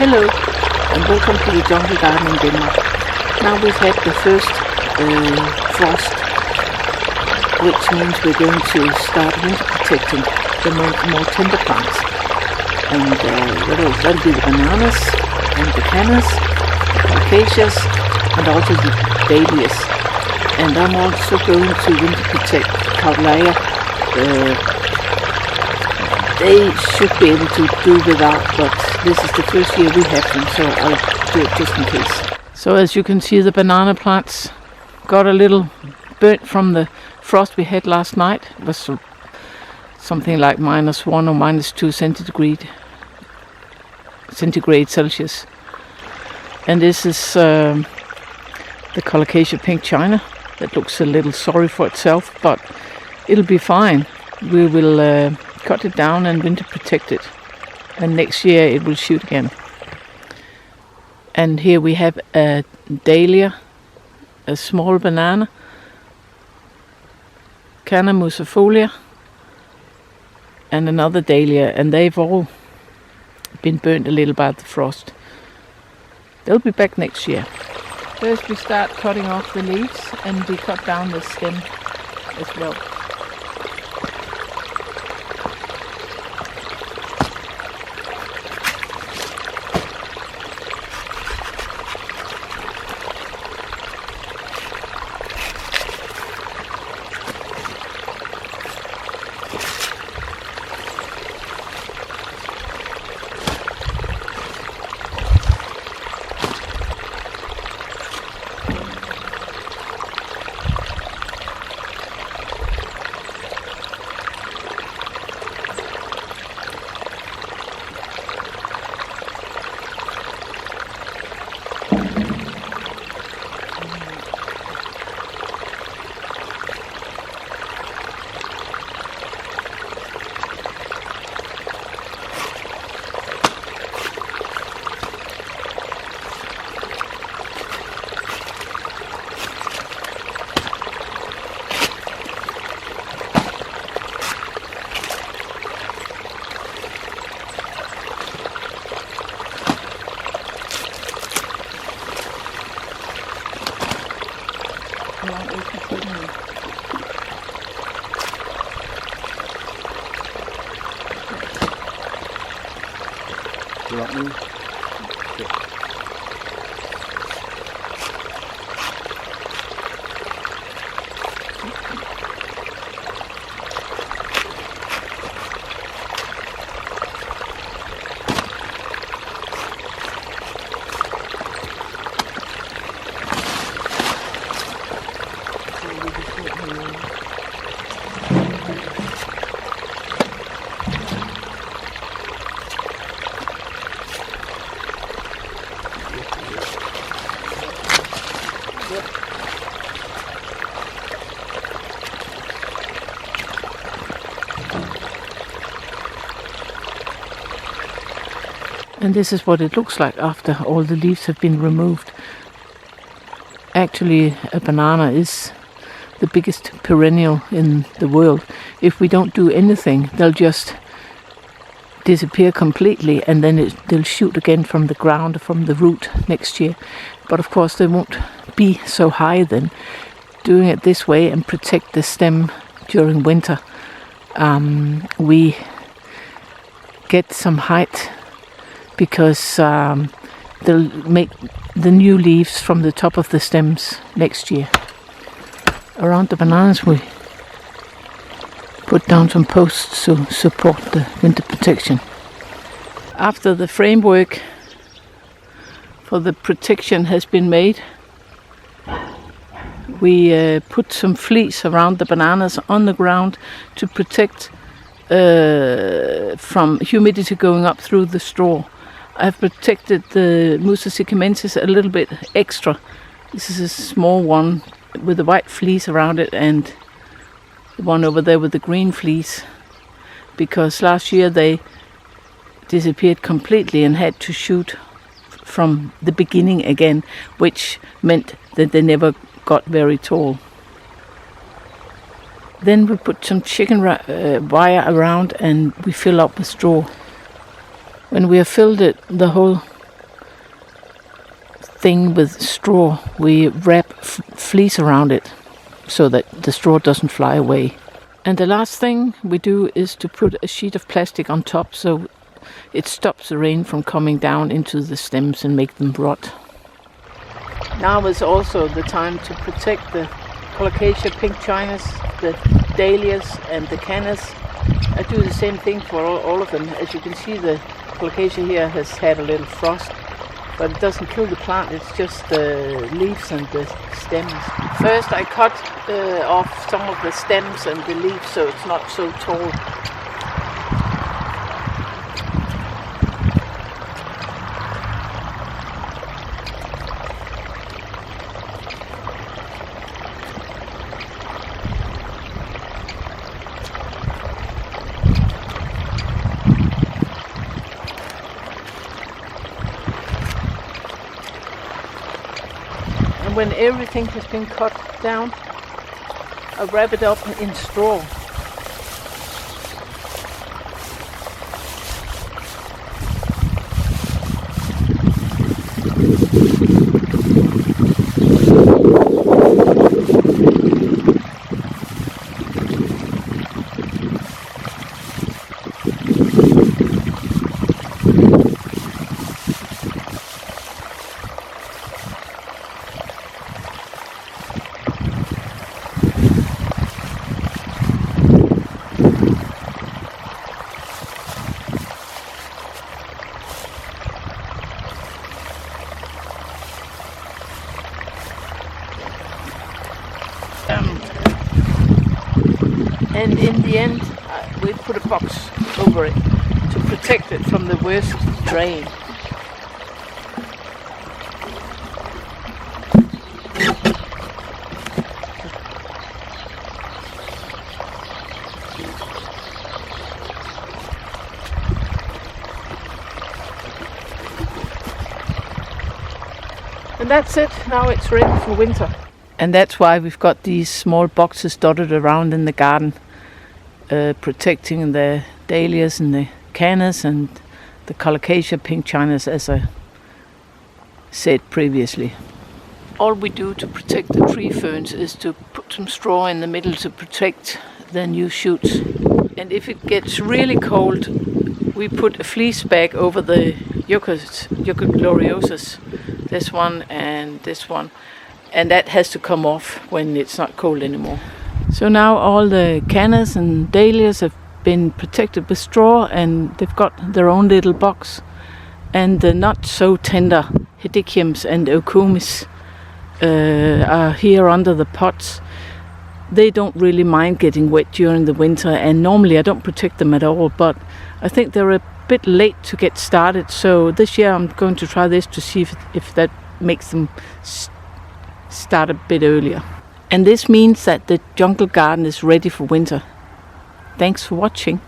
Hello and welcome to the jungle garden in Denmark. Now we've had the first frost, which means we're going to start winter protecting the more tender plants. And that'll be the bananas and the cannas, the Colocasias and also the Dahlias. And I'm also going to winter protect Dahlia. They should be able to do without, but this is the first year we have them, so I'll do it just in case. So as you can see, the banana plants got a little burnt from the frost we had last night. It was something like -1 or -2 centigrade Celsius. And this is the Colocasia pink china that looks a little sorry for itself, but it'll be fine. We will cut it down and winter protect it, and next year it will shoot again. And here we have a Dahlia, a small banana, Canna Musa, and another Dahlia, and they've all been burnt a little by the frost. They'll be back next year. First we start cutting off the leaves, and we cut down the stem as well. And this is what it looks like after all the leaves have been removed. Actually, a banana is the biggest perennial in the world. If we don't do anything, they'll just disappear completely, and then they'll shoot again from the ground, from the root next year. But of course they won't be so high then. Doing it this way and protect the stem during winter, we get some height, because they'll make the new leaves from the top of the stems next year. Around the bananas we put down some posts to support the winter protection. After the framework for the protection has been made, we put some fleece around the bananas on the ground to protect from humidity going up through the straw. I've protected the Musa a little bit extra. This is a small one with a white fleece around it, and the one over there with the green fleece, because last year they disappeared completely and had to shoot from the beginning again, which meant that they never got very tall. Then we put some chicken wire around, and we fill up with straw. When we have filled it, the whole thing with straw. We wrap fleece around it so that the straw doesn't fly away. And the last thing we do is to put a sheet of plastic on top so it stops the rain from coming down into the stems and make them rot. Now is also the time to protect the Colocasia pink chinas, the Dahlias and the Cannas. I do the same thing for all of them. As you can see, the Colocasia here has had a little frost, but it doesn't kill the plant, it's just the leaves and the stems. First I cut off some of the stems and the leaves so it's not so tall. When everything has been cut down, I wrap it up in straw. And in the end, we put a box over it to protect it from the worst rain. And that's it, now it's ready for winter. And that's why we've got these small boxes dotted around in the garden, protecting the Dahlias and the Cannas and the Colocasia pink chinas, as I said previously. All we do to protect the tree ferns is to put some straw in the middle to protect the new shoots. And if it gets really cold, we put a fleece bag over the Yucca gloriosas, this one and this one, and that has to come off when it's not cold anymore. So now all the Cannas and Dahlias have been protected with straw, and they've got their own little box. And the not so tender Hedychiums and Eucomis are here under the pots. They don't really mind getting wet during the winter, and normally I don't protect them at all, but I think they're a bit late to get started, so this year I'm going to try this to see if that makes them start a bit earlier. And this means that the jungle garden is ready for winter. Thanks for watching.